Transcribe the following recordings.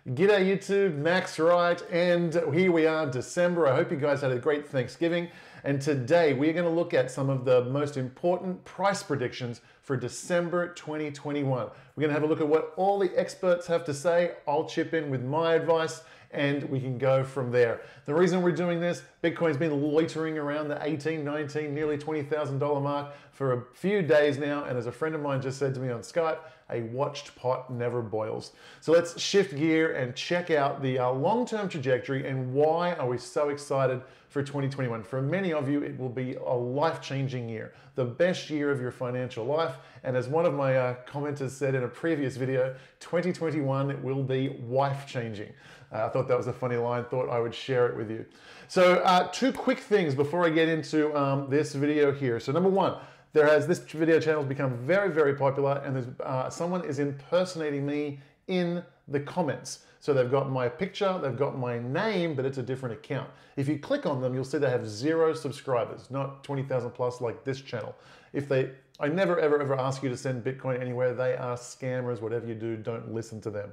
G'day YouTube, Max right, and here we are, December. I hope you guys had a great Thanksgiving. And today we're going to look at some of the most important price predictions for December 2021. We're going to have a look at what all the experts have to say. I'll chip in with my advice and we can go from there. The reason we're doing this, Bitcoin's been loitering around the 18, 19, nearly $20,000 mark for a few days now. And as a friend of mine just said to me on Skype, a watched pot never boils. So let's shift gear and check out the long-term trajectory and why are we so excited for 2021. For many of you, it will be a life-changing year, the best year of your financial life. And as one of my commenters said in a previous video, 2021 will be wife-changing. I thought that was a funny line, thought I would share it with you. So two quick things before I get into this video here. So number one, this video channel has become very, very popular, and there's someone is impersonating me in the comments. So they've got my picture, they've got my name, but it's a different account. If you click on them, you'll see they have 0 subscribers, not 20,000 plus like this channel. I never, ever ask you to send Bitcoin anywhere. They are scammers. Whatever you do, don't listen to them.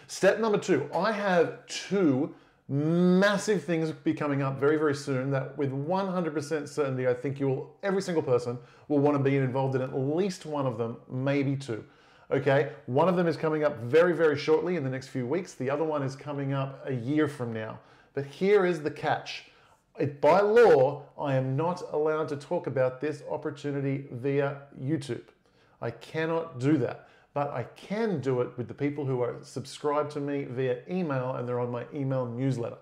Step number 2, I have 2 massive things be coming up very, very soon that with 100% certainty, I think every single person will want to be involved in at least one of them, maybe 2. Okay, one of them is coming up very, very shortly in the next few weeks. The other one is coming up a year from now. But here is the catch. By law, I am not allowed to talk about this opportunity via YouTube. I cannot do that. But I can do it with the people who are subscribed to me via email and they're on my email newsletter.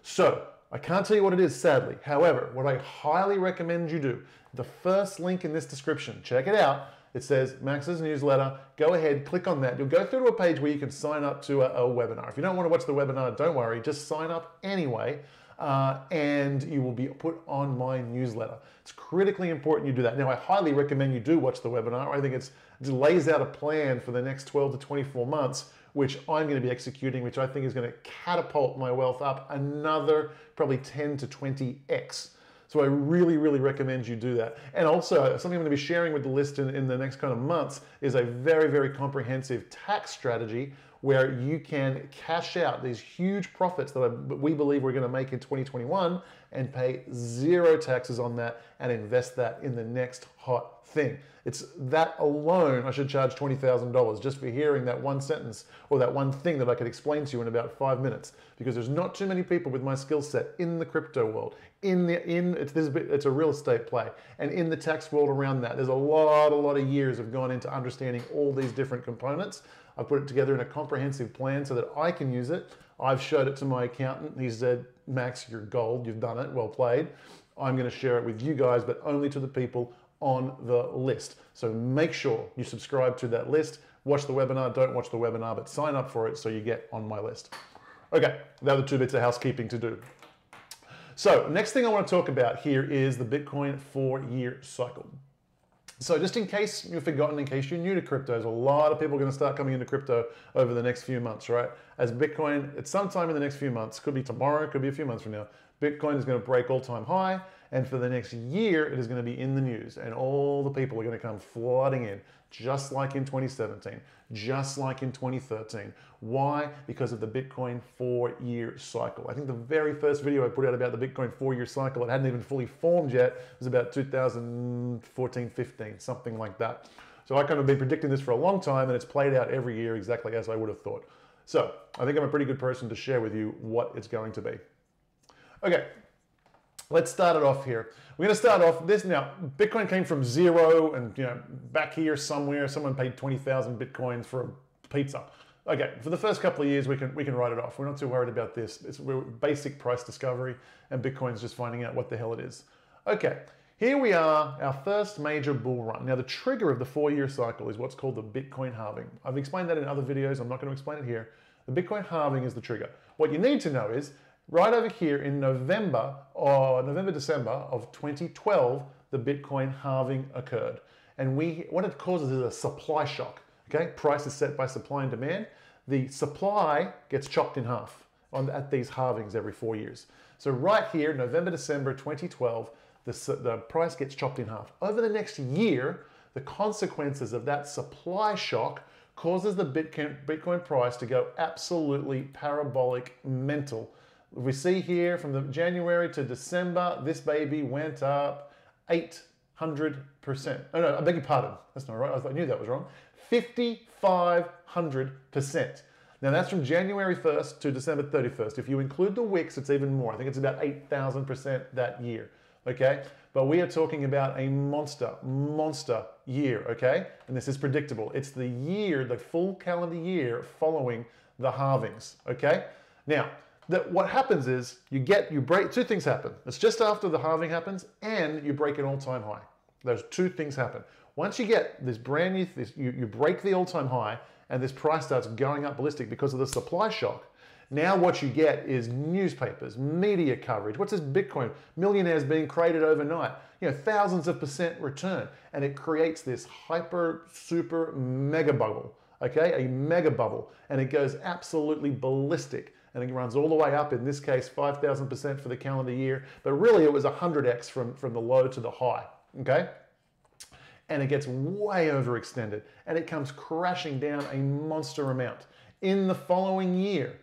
So I can't tell you what it is, sadly. However, what I highly recommend you do, the first link in this description, check it out. It says Max's newsletter. Go ahead, click on that. You'll go through to a page where you can sign up to a webinar. If you don't want to watch the webinar, don't worry, just sign up anyway. And you will be put on my newsletter. It's critically important you do that. Now, I highly recommend you do watch the webinar. I think it lays out a plan for the next 12 to 24 months, which I'm going to be executing, which I think is going to catapult my wealth up another probably 10 to 20x. So I really, really recommend you do that. And also, something I'm going to be sharing with the list in the next kind of months is a very, very comprehensive tax strategy where you can cash out these huge profits that we believe we're going to make in 2021 and pay 0 taxes on that and invest that in the next hot thing. It's that alone, I should charge $20,000 just for hearing that one sentence or that one thing that I could explain to you in about 5 minutes, because there's not too many people with my skill set in the crypto world, it's a real estate play, and in the tax world around that. There's a lot of years have gone into understanding all these different components. I've put it together in a comprehensive plan so that I can use it. I've showed it to my accountant. He said, Max, you're gold. You've done it. Well played. I'm going to share it with you guys, but only to the people on the list. So make sure you subscribe to that list. Watch the webinar. Don't watch the webinar, but sign up for it so you get on my list. Okay, the other 2 bits of housekeeping to do. So next thing I want to talk about here is the Bitcoin 4-year cycle. So just in case you've forgotten, in case you're new to crypto, there's a lot of people going to start coming into crypto over the next few months, right? As Bitcoin, at some time in the next few months, could be tomorrow, could be a few months from now, Bitcoin is going to break all-time high, and for the next year, it is going to be in the news, and all the people are going to come flooding in, just like in 2017, just like in 2013. Why? Because of the Bitcoin 4-year cycle. I think the very first video I put out about the Bitcoin 4-year cycle, it hadn't even fully formed yet, it was about 2014, 15, something like that. So I kind of been predicting this for a long time, and it's played out every year exactly as I would have thought. So I think I'm a pretty good person to share with you what it's going to be. Okay, let's start it off here. We're going to start off this now. Bitcoin came from 0, and back here somewhere, someone paid 20,000 Bitcoins for a pizza. Okay, for the first couple of years, we can write it off. We're not too worried about this. We're basic price discovery, and Bitcoin's just finding out what the hell it is. Okay, here we are, our first major bull run. Now, the trigger of the 4-year cycle is what's called the Bitcoin halving. I've explained that in other videos. I'm not going to explain it here. The Bitcoin halving is the trigger. What you need to know is, right over here in November, December of 2012, the Bitcoin halving occurred. And what it causes is a supply shock. Okay, price is set by supply and demand. The supply gets chopped in half at these halvings every 4 years. So right here, November, December 2012, the price gets chopped in half. Over the next year, the consequences of that supply shock causes the Bitcoin price to go absolutely parabolic mental. We see here from the January to December, this baby went up 800%. Oh no, I beg your pardon. That's not right. I knew that was wrong. 5,500%. Now that's from January 1st to December 31st. If you include the wicks, it's even more. I think it's about 8,000% that year. Okay? But we are talking about a monster year, okay? And this is predictable. It's the year, the full calendar year following the halvings, okay? Now, what happens is you break, two things happen. It's just after the halving happens and you break an all-time high. Those two things happen. Once you get this brand new, you break the all-time high and this price starts going up ballistic because of the supply shock. Now what you get is newspapers, media coverage. What's this Bitcoin? Millionaires being created overnight. You know, thousands of % return. And it creates this hyper, super mega bubble, okay? A mega bubble. And it goes absolutely ballistic. And it runs all the way up, in this case, 5,000% for the calendar year. But really it was 100x from the low to the high, okay? And it gets way overextended. And it comes crashing down a monster amount. In the following year,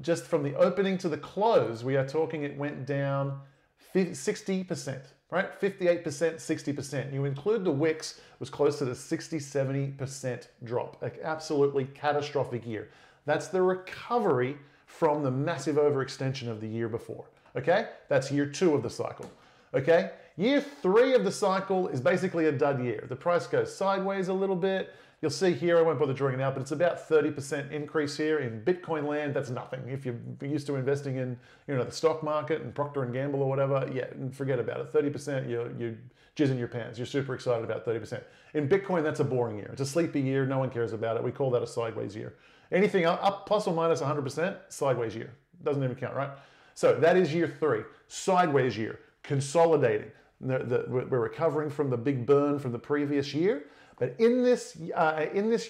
just from the opening to the close, we are talking it went down 60%, right? 58%, 60%. You include the wicks, it was close to the 60, 70% drop. Like absolutely catastrophic year. That's the recovery from the massive overextension of the year before, okay? That's year 2 of the cycle, okay? Year 3 of the cycle is basically a dud year. The price goes sideways a little bit. You'll see here, I won't bother drawing it out, but it's about 30% increase here. In Bitcoin land, that's nothing. If you're used to investing in, you know, the stock market and Procter & Gamble or whatever, yeah, forget about it. 30%, you're jizzing your pants. You're super excited about 30%. In Bitcoin, that's a boring year. It's a sleepy year. No one cares about it. We call that a sideways year. Anything up plus or minus 100%, sideways year. Doesn't even count, right? So that is year 3, sideways year, consolidating. We're recovering from the big burn from the previous year. But in this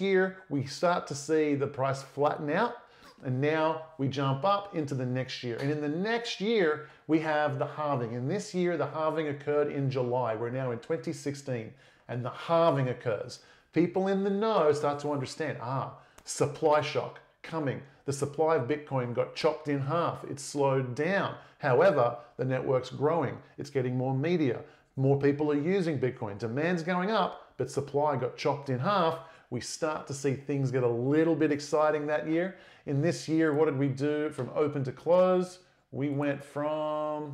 year, we start to see the price flatten out, and now we jump up into the next year. And in the next year, we have the halving. In this year, the halving occurred in July. We're now in 2016, and the halving occurs. People in the know start to understand, supply shock coming. The supply of Bitcoin got chopped in half. It slowed down. However, the network's growing. It's getting more media. More people are using Bitcoin. Demand's going up, but supply got chopped in half. We start to see things get a little bit exciting that year. In this year, what did we do from open to close? We went up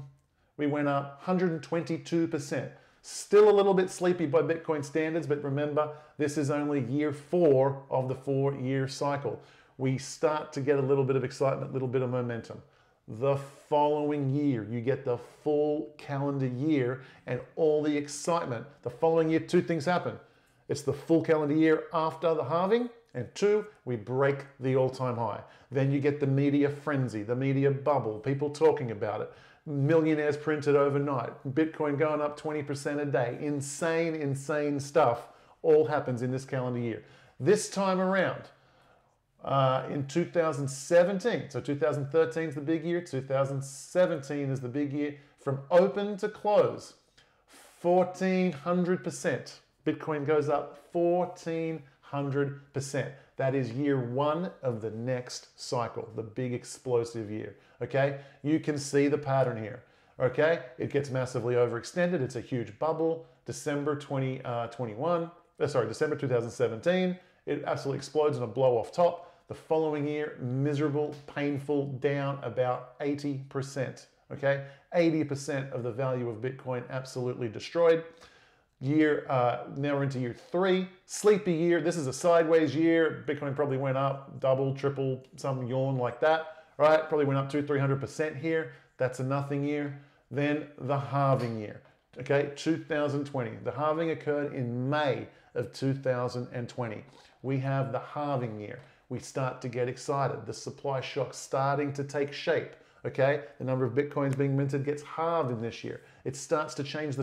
122%. Still a little bit sleepy by Bitcoin standards, but remember, this is only year 4 of the 4-year cycle. We start to get a little bit of excitement, a little bit of momentum. The following year, you get the full calendar year and all the excitement. The following year, 2 things happen. It's the full calendar year after the halving, and 2, we break the all-time high. Then you get the media frenzy, the media bubble, people talking about it. Millionaires printed overnight, Bitcoin going up 20% a day. Insane, insane stuff all happens in this calendar year. This time around, in 2017, so 2013 is the big year, 2017 is the big year, from open to close, 1,400%. Bitcoin goes up 1,400%. That is year 1 of the next cycle, the big explosive year, okay? You can see the pattern here, okay? It gets massively overextended. It's a huge bubble. December 2017, it absolutely explodes in a blow off top. The following year, miserable, painful, down about 80%, okay? 80% of the value of Bitcoin absolutely destroyed. Now we're into year 3, sleepy year. This is a sideways year. Bitcoin probably went up, double, triple, some yawn like that, right? Probably went up 200-300% here. That's a nothing year. Then the halving year, okay? 2020. The halving occurred in May of 2020. We have the halving year. We start to get excited. The supply shock starting to take shape, okay? The number of Bitcoins being minted gets halved in this year. It starts to change the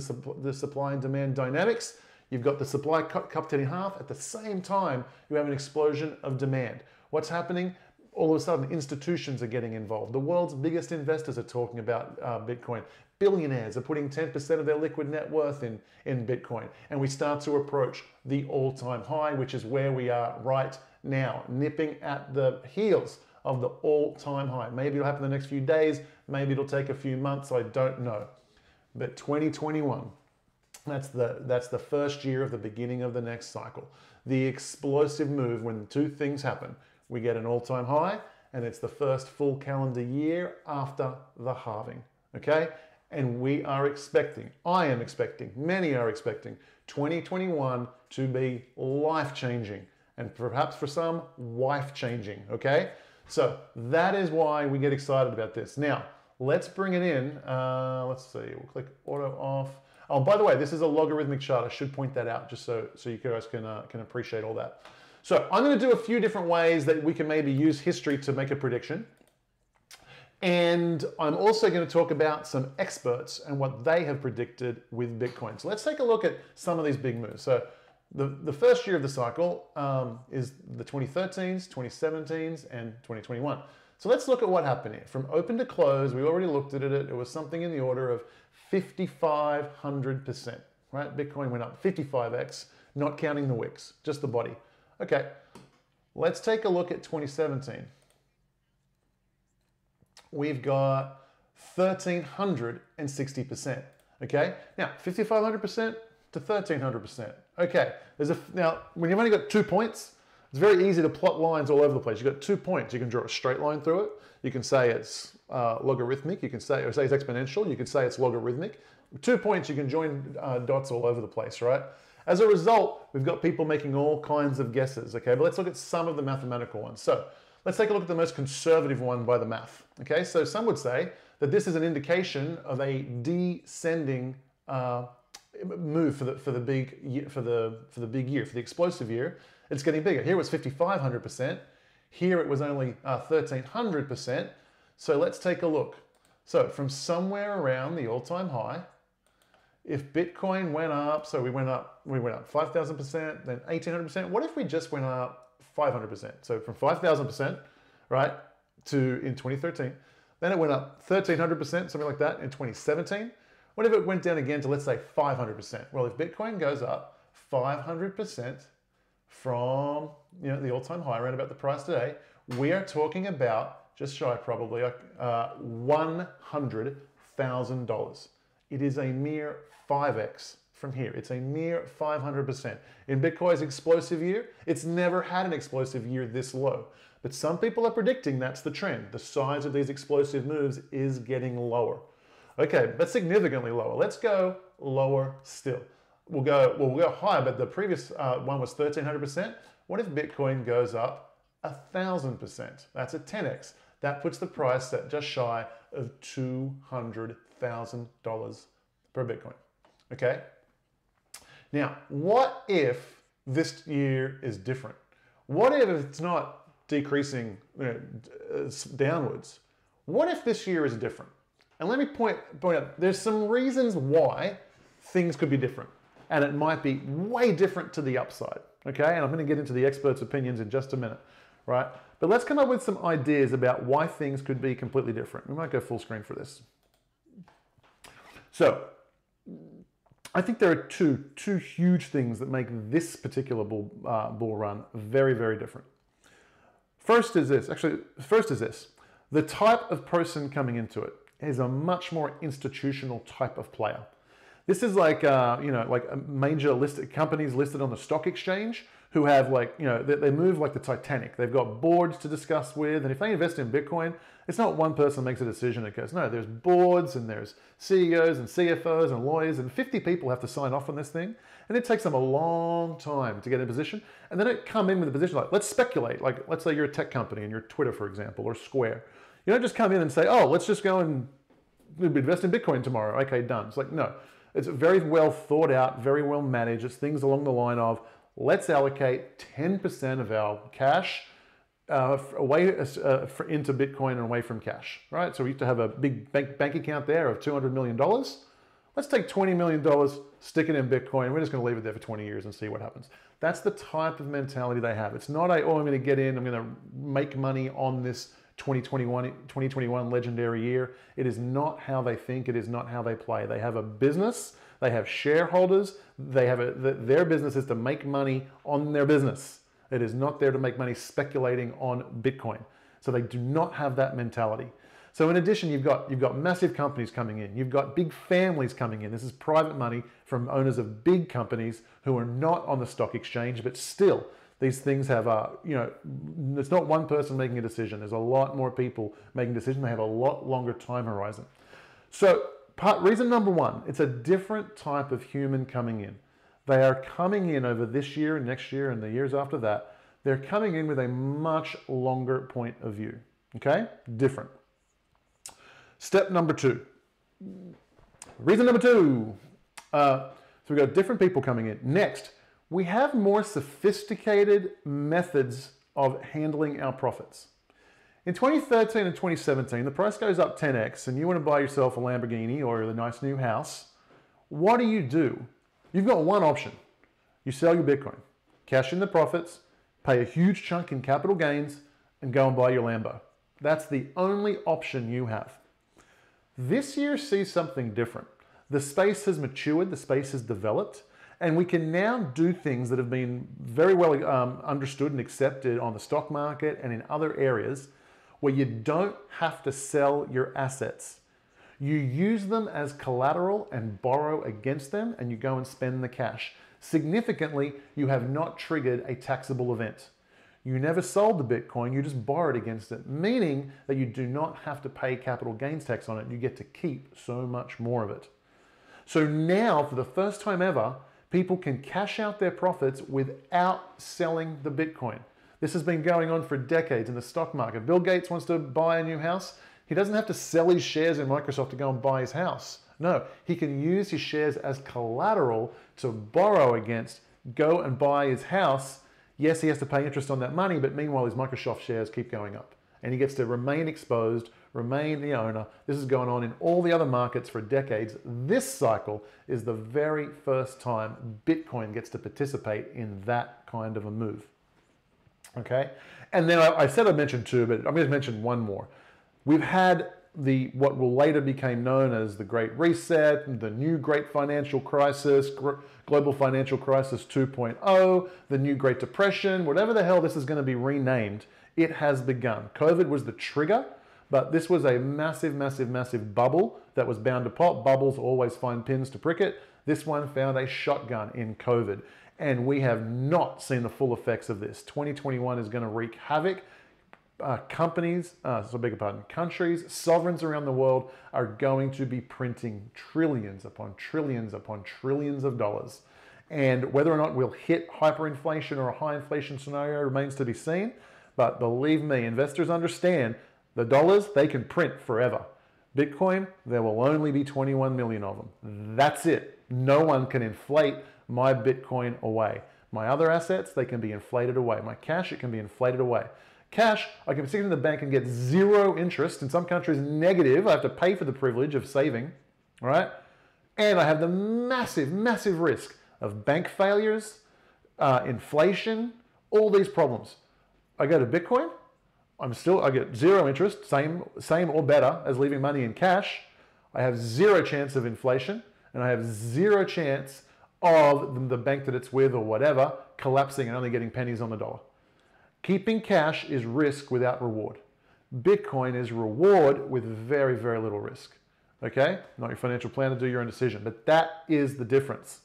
supply and demand dynamics. You've got the supply cut in half. At the same time, you have an explosion of demand. What's happening? All of a sudden, institutions are getting involved. The world's biggest investors are talking about Bitcoin. billionaires are putting 10% of their liquid net worth in Bitcoin. And we start to approach the all-time high, which is where we are right now, nipping at the heels of the all-time high. Maybe it'll happen in the next few days. Maybe it'll take a few months. I don't know. But 2021, that's the first year of the beginning of the next cycle. The explosive move when two things happen. We get an all-time high, and it's the first full calendar year after the halving, okay? And we are expecting, I am expecting, many are expecting 2021 to be life-changing, and perhaps for some, wife-changing, okay? So that is why we get excited about this. Now, let's bring it in. Let's see, we'll click auto off. Oh, by the way, this is a logarithmic chart. I should point that out just so you guys can appreciate all that. So I'm going to do a few different ways that we can maybe use history to make a prediction. And I'm also going to talk about some experts and what they have predicted with Bitcoin. So let's take a look at some of these big moves. So the first year of the cycle is the 2013s, 2017s, and 2021. So let's look at what happened here. From open to close, we already looked at it. It was something in the order of 5,500%, right? Bitcoin went up 55x, not counting the wicks, just the body. Okay, let's take a look at 2017. We've got 1,360%, okay? Now, 5,500% to 1,300%. Okay, now, when you've only got 2 points, it's very easy to plot lines all over the place. You've got 2 points. You can draw a straight line through it. You can say it's logarithmic. You can say it's exponential. You can say it's logarithmic. 2 points, you can join dots all over the place, right? As a result, we've got people making all kinds of guesses, okay? But let's look at some of the mathematical ones. So let's take a look at the most conservative one by the math, okay? So some would say that this is an indication of a descending move for the big year, for the explosive year. It's getting bigger. Here it was 5,500%. Here it was only 1,300%. So let's take a look. So from somewhere around the all-time high, if Bitcoin went up, so we went up 5,000%, then 1,800%. What if we just went up 500%? So from 5,000%, right, to in 2013, then it went up 1,300%, something like that, in 2017. What if it went down again to, let's say, 500%? Well, if Bitcoin goes up 500% from the all-time high, around about the price today, we are talking about just shy probably $100,000. It is a mere 5x from here. It's a mere 500%. In Bitcoin's explosive year, it's never had an explosive year this low. But some people are predicting that's the trend. The size of these explosive moves is getting lower. Okay, but significantly lower. Let's go lower still. We'll go higher, but the previous one was 1,300%. What if Bitcoin goes up 1,000%? That's a 10x. That puts the price at just shy of $200,000 per Bitcoin. Okay? Now, what if this year is different? What if it's not decreasing downwards? What if this year is different? And let me point out, there's some reasons why things could be different. And it might be way different to the upside. Okay? And I'm going to get into the experts' opinions in just a minute. Right? But let's come up with some ideas about why things could be completely different. We might go full screen for this. So, I think there are two huge things that make this particular bull run very, very different. First is this. The type of person coming into it is a much more institutional type of player. This is like, like a major listed companies listed on the stock exchange who have they move like the Titanic. They've got boards to discuss with, and if they invest in Bitcoin, it's not one person makes a decision. It goes, no, there's boards and there's CEOs and CFOs and lawyers, and 50 people have to sign off on this thing, and it takes them a long time to get in a position, and then it come in with a position like, let's speculate. Like, let's say you're a tech company and you're Twitter, for example, or Square. You don't just come in and say, oh, let's just go and invest in Bitcoin tomorrow. Okay, done. It's like, no. It's very well thought out, very well managed. It's things along the line of, let's allocate 10% of our cash into Bitcoin and away from cash, right? So we used to have a big bank account there of $200 million. Let's take $20 million, stick it in Bitcoin, and we're just going to leave it there for 20 years and see what happens. That's the type of mentality they have. It's not I'm going to get in, I'm going to make money on this 2021 legendary year. It is not how they think. It is not how they play. They have a business. They have shareholders. Their business is to make money on their business. It is not there to make money speculating on Bitcoin. So they do not have that mentality. So in addition, you've got massive companies coming in. You've got big families coming in. This is private money from owners of big companies who are not on the stock exchange, but still, these things have, it's not one person making a decision. There's a lot more people making decisions. They have a lot longer time horizon. So reason number one, it's a different type of human coming in. They are coming in over this year, next year, and the years after that. They're coming in with a much longer point of view. Okay? Different. Step number two. Reason number two. So we've got different people coming in. Next, we have more sophisticated methods of handling our profits. In 2013 and 2017, the price goes up 10x and you want to buy yourself a Lamborghini or a nice new house. What do? You've got one option. You sell your Bitcoin, cash in the profits, pay a huge chunk in capital gains, and go and buy your Lambo. That's the only option you have. This year sees something different. The space has matured, the space has developed, and we can now do things that have been very well understood and accepted on the stock market and in other areas where you don't have to sell your assets. You use them as collateral and borrow against them, and you go and spend the cash. Significantly, you have not triggered a taxable event. You never sold the Bitcoin, you just borrowed against it, meaning that you do not have to pay capital gains tax on it. You get to keep so much more of it. So now, for the first time ever, people can cash out their profits without selling the Bitcoin. This has been going on for decades in the stock market. Bill Gates wants to buy a new house. He doesn't have to sell his shares in Microsoft to go and buy his house. No, he can use his shares as collateral to borrow against, go and buy his house. Yes, he has to pay interest on that money, but meanwhile, his Microsoft shares keep going up. And he gets to remain exposed, remain the owner. This has gone on in all the other markets for decades. This cycle is the very first time Bitcoin gets to participate in that kind of a move. Okay? And then I said I'd mention two, but I'm going to mention one more. We've had what will later become known as the Great Reset, the new Great Financial Crisis, Global Financial Crisis 2.0, the new Great Depression, whatever the hell this is going to be renamed, it has begun. COVID was the trigger, but this was a massive, massive, massive bubble that was bound to pop. Bubbles always find pins to prick it. This one found a shotgun in COVID, and we have not seen the full effects of this. 2021 is going to wreak havoc. Countries, sovereigns around the world are going to be printing trillions upon trillions upon trillions of dollars. And whether or not we'll hit hyperinflation or a high inflation scenario remains to be seen. But believe me, investors understand the dollars, they can print forever. Bitcoin, there will only be 21 million of them. That's it. No one can inflate my Bitcoin away. My other assets, they can be inflated away. My cash, it can be inflated away. Cash, I can stick it in the bank and get zero interest. In some countries, negative. I have to pay for the privilege of saving, all right? And I have the massive, massive risk of bank failures, inflation, all these problems. I go to Bitcoin, I get zero interest, same or better as leaving money in cash. I have zero chance of inflation, and I have zero chance of the bank that it's with or whatever collapsing and only getting pennies on the dollar. Keeping cash is risk without reward. Bitcoin is reward with very, very little risk. Okay? Not your financial planner, do your own decision. But that is the difference.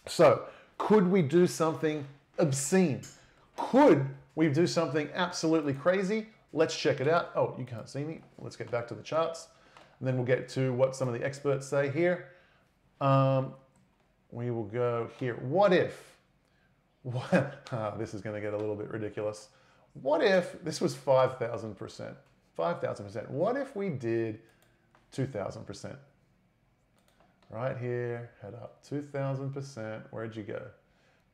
So, could we do something obscene? Could we do something absolutely crazy? Let's check it out. Oh, you can't see me. Let's get back to the charts. And then we'll get to what some of the experts say here. We will go here. What if? This is going to get a little bit ridiculous. What if this was 5,000%? 5,000%. What if we did 2,000%? Right here, head up, 2,000%. Where'd you go?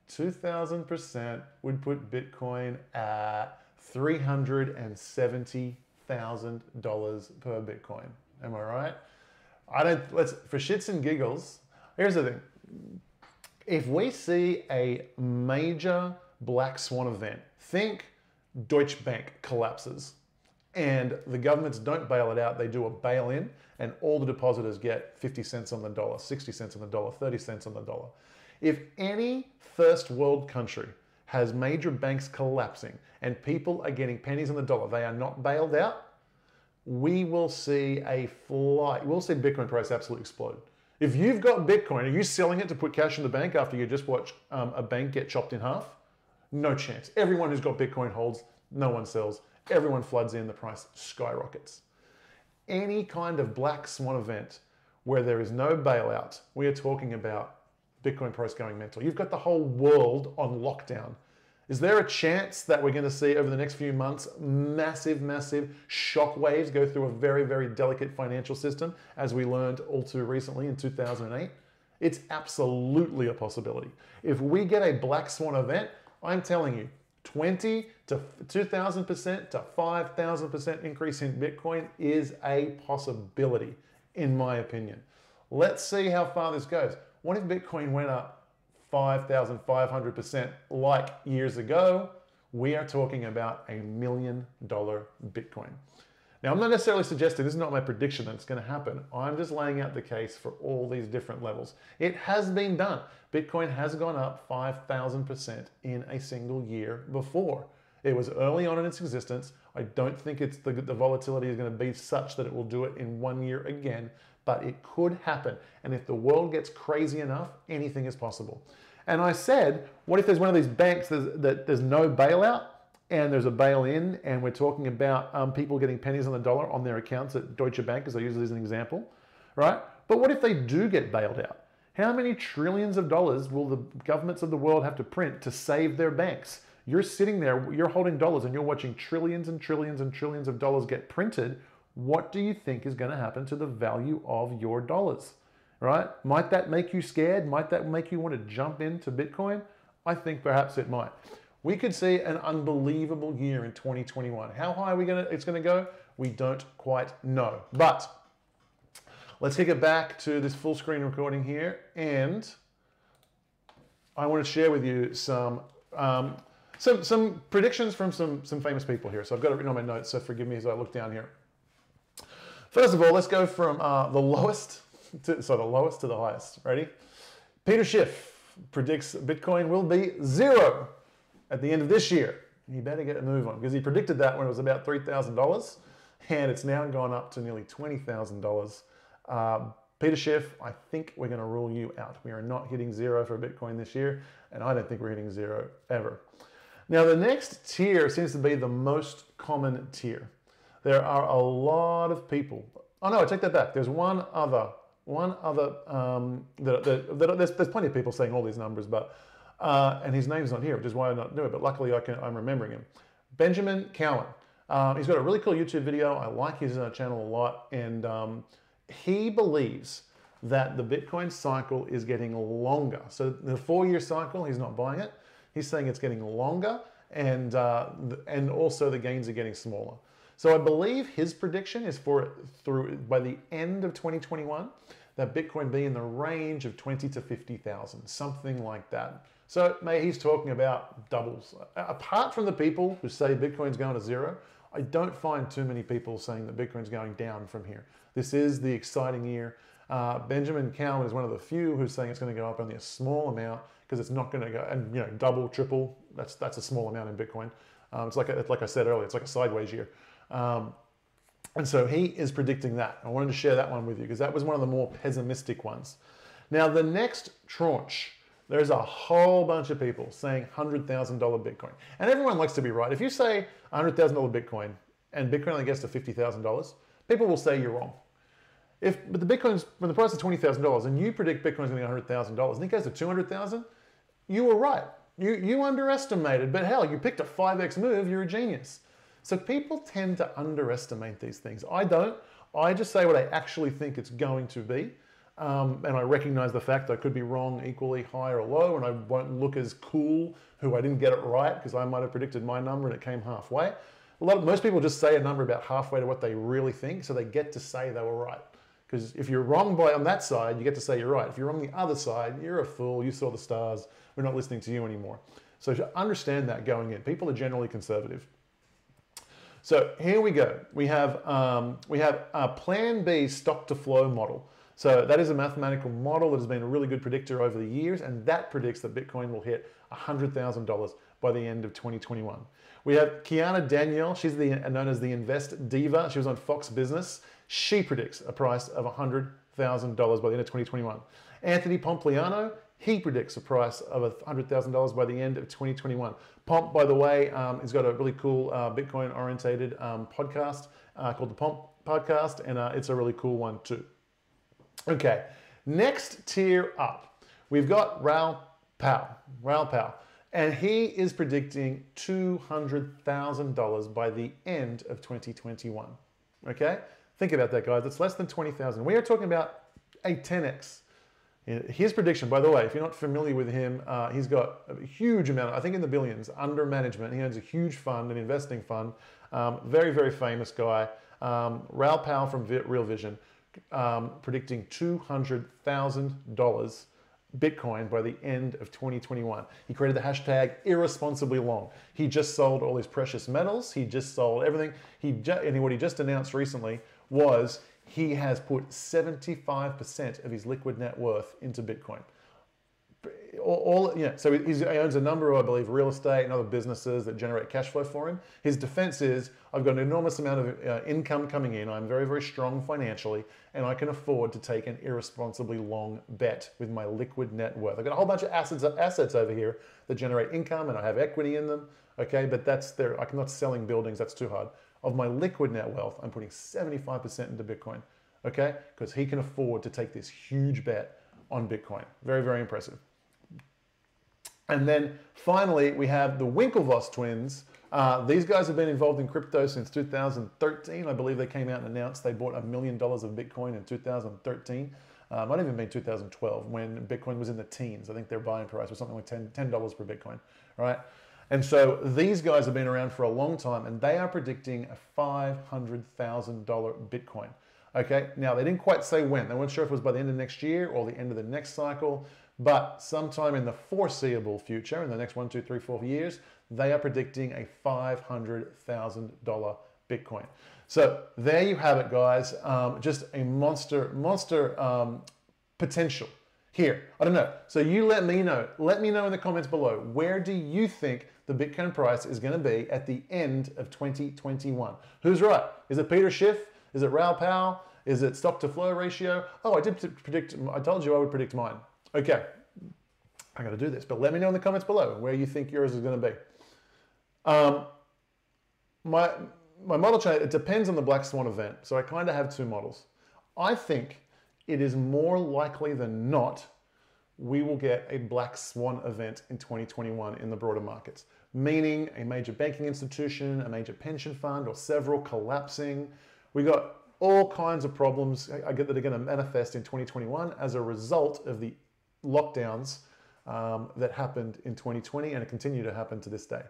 2,000% would put Bitcoin at $370,000 per Bitcoin. Am I right? For shits and giggles, here's the thing. If we see a major black swan event, think Deutsche Bank collapses, and the governments don't bail it out, they do a bail-in, and all the depositors get 50 cents on the dollar, 60 cents on the dollar, 30 cents on the dollar. If any first world country has major banks collapsing and people are getting pennies on the dollar, they are not bailed out, we will see a flight. We'll see Bitcoin price absolutely explode. If you've got Bitcoin, are you selling it to put cash in the bank after you just watch a bank get chopped in half? No chance. Everyone who's got Bitcoin holds, no one sells. Everyone floods in, the price skyrockets. Any kind of black swan event where there is no bailout, we are talking about Bitcoin price going mental. You've got the whole world on lockdown. Is there a chance that we're going to see over the next few months massive, massive shock waves go through a very, very delicate financial system, as we learned all too recently in 2008? It's absolutely a possibility. If we get a black swan event, I'm telling you, 20 to 2,000% to 5,000% increase in Bitcoin is a possibility, in my opinion. Let's see how far this goes. What if Bitcoin went up 5,500% like years ago? We are talking about $1 million Bitcoin. Now, I'm not necessarily suggesting, this is not my prediction that it's going to happen. I'm just laying out the case for all these different levels. It has been done. Bitcoin has gone up 5,000% in a single year before. It was early on in its existence. I don't think it's the volatility is going to be such that it will do it in 1 year again, but it could happen. And if the world gets crazy enough, anything is possible. And I said, what if there's one of these banks that there's no bailout and there's a bail-in, and we're talking about people getting pennies on the dollar on their accounts at Deutsche Bank, as I use it as an example, right? But what if they do get bailed out? How many trillions of dollars will the governments of the world have to print to save their banks? You're sitting there, you're holding dollars, and you're watching trillions and trillions and trillions of dollars get printed. What do you think is going to happen to the value of your dollars, right? Might that make you scared? Might that make you want to jump into Bitcoin? I think perhaps it might. We could see an unbelievable year in 2021. How high are it's going to go? We don't quite know. But let's kick it back to this full screen recording here, and I want to share with you some predictions from some famous people here. So I've got it written on my notes, so forgive me as I look down here. First of all, let's go from the lowest to the highest. Ready? Peter Schiff predicts Bitcoin will be 0 at the end of this year. You better get a move on, because he predicted that when it was about $3,000, and it's now gone up to nearly $20,000. Peter Schiff, I think we're going to rule you out. We are not hitting 0 for Bitcoin this year, and I don't think we're hitting 0 ever. Now, the next tier seems to be the most common tier. There are a lot of people. Oh no, I take that back. There's one other. There's plenty of people saying all these numbers, but and his name's not here, which is why I'm not doing it. But luckily, I'm remembering him. Benjamin Cowen. He's got a really cool YouTube video. I like his channel a lot, and he believes that the Bitcoin cycle is getting longer. So the 4-year cycle, he's not buying it. He's saying it's getting longer, and also the gains are getting smaller. So I believe his prediction is by the end of 2021, that Bitcoin be in the range of 20 to 50,000, something like that. So he's talking about doubles. Apart from the people who say Bitcoin's going to 0, I don't find too many people saying that Bitcoin's going down from here. This is the exciting year. Benjamin Cowen is one of the few who's saying it's going to go up only a small amount, because it's not going to go, and double, triple, that's a small amount in Bitcoin. It's like I said earlier, it's like a sideways year. And so he is predicting that. I wanted to share that one with you because that was one of the more pessimistic ones. Now, the next tranche, there's a whole bunch of people saying $100,000 Bitcoin. And everyone likes to be right. If you say $100,000 Bitcoin and Bitcoin only gets to $50,000, people will say you're wrong. But the Bitcoin's, when the price is $20,000 and you predict Bitcoin's going to be $100,000 and it goes to $200,000, you were right. You underestimated, but hell, you picked a 5x move, you're a genius. So people tend to underestimate these things. I don't. I just say what I actually think it's going to be. And I recognize the fact I could be wrong equally high or low, and I won't look as cool who I didn't get it right because I might have predicted my number and it came halfway. Most people just say a number about halfway to what they really think, so they get to say they were right. Because if you're wrong on that side, you get to say you're right. If you're on the other side, you're a fool, you saw the stars, we're not listening to you anymore. So to understand that going in, people are generally conservative. So here we go. We have a Plan B stock to flow model. So that is a mathematical model that has been a really good predictor over the years, and that predicts that Bitcoin will hit $100,000 by the end of 2021. We have Kiana Danial. She's known as the Invest Diva. She was on Fox Business. She predicts a price of $100,000 by the end of 2021. Anthony Pompliano, he predicts a price of $100,000 by the end of 2021. Pomp, by the way, has got a really cool Bitcoin-orientated podcast called the Pomp podcast, and it's a really cool one too. Okay, next tier up, we've got Raoul Pal, and he is predicting $200,000 by the end of 2021. Okay, think about that, guys. It's less than 20,000. We are talking about a 10x. His prediction, by the way, if you're not familiar with him, he's got a huge amount, I think in the billions, under management. He owns a huge fund, an investing fund. Very, very famous guy. Raoul Pal from Real Vision, predicting $200,000 Bitcoin by the end of 2021. He created the hashtag irresponsibly long. He just sold all his precious metals. He just sold everything. And what he just announced recently was he has put 75% of his liquid net worth into Bitcoin. So he owns a number of, I believe, real estate and other businesses that generate cash flow for him. His defense is, I've got an enormous amount of income coming in. I'm very, very strong financially, and I can afford to take an irresponsibly long bet with my liquid net worth. I've got a whole bunch of assets over here that generate income, and I have equity in them. Okay, but I'm not selling buildings. That's too hard. Of my liquid net wealth, I'm putting 75% into Bitcoin. Okay, because he can afford to take this huge bet on Bitcoin. Very, very impressive. And then finally, we have the Winklevoss Twins. These guys have been involved in crypto since 2013. I believe they came out and announced they bought $1 million of Bitcoin in 2013. Might have even been 2012 when Bitcoin was in the teens. I think their buying price was something like $10 per Bitcoin, right? And so these guys have been around for a long time, and they are predicting a $500,000 Bitcoin. Okay, now they didn't quite say when. They weren't sure if it was by the end of next year or the end of the next cycle, but sometime in the foreseeable future, in the next 1, 2, 3, 4 years, they are predicting a $500,000 Bitcoin. So there you have it, guys. Just a monster potential here. I don't know. So you let me know. Let me know in the comments below. Where do you think the Bitcoin price is going to be at the end of 2021? Who's right? Is it Peter Schiff? Is it Raoul Pal? Is it stock to flow ratio? Oh, I told you I would predict mine. Okay, I got to do this, but let me know in the comments below where you think yours is going to be. My model chart, it depends on the Black Swan event, so I kind of have two models. I think it is more likely than not we will get a Black Swan event in 2021 in the broader markets, meaning a major banking institution, a major pension fund, or several collapsing. We got all kinds of problems that are going to manifest in 2021 as a result of the lockdowns that happened in 2020 and continue to happen to this day.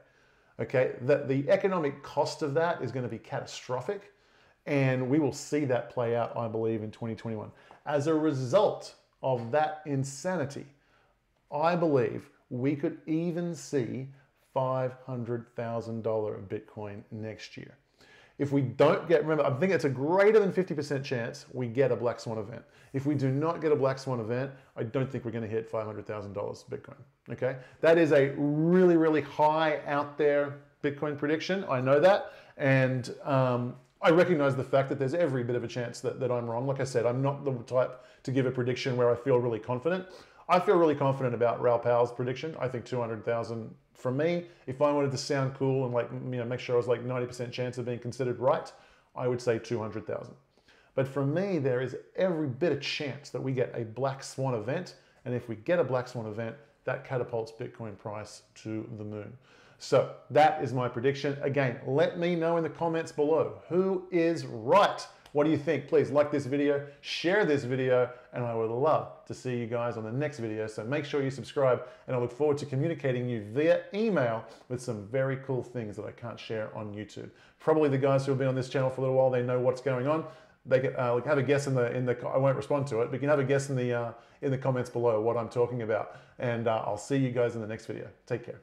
Okay, the economic cost of that is going to be catastrophic, and we will see that play out, I believe, in 2021. As a result of that insanity, I believe we could even see $500,000 Bitcoin next year. If we don't get, remember, I think it's a greater than 50% chance we get a Black Swan event. If we do not get a Black Swan event, I don't think we're going to hit $500,000 Bitcoin. Okay, that is a really, really high out there Bitcoin prediction. I know that, and I recognize the fact that there's every bit of a chance that I'm wrong. Like I said, I'm not the type to give a prediction where I feel really confident. I feel really confident about Raoul Pal's prediction. I think 200,000 for me. If I wanted to sound cool and make sure I was 90% chance of being considered right, I would say 200,000. But for me, there is every bit of chance that we get a Black Swan event. And if we get a Black Swan event, that catapults Bitcoin price to the moon. So that is my prediction. Again, let me know in the comments below who is right. What do you think? Please like this video, share this video, and I would love to see you guys on the next video. So make sure you subscribe, and I look forward to communicating you via email with some very cool things that I can't share on YouTube. Probably the guys who have been on this channel for a little while, they know what's going on. They can have a guess in the I won't respond to it, but you can have a guess in the comments below what I'm talking about. And I'll see you guys in the next video. Take care.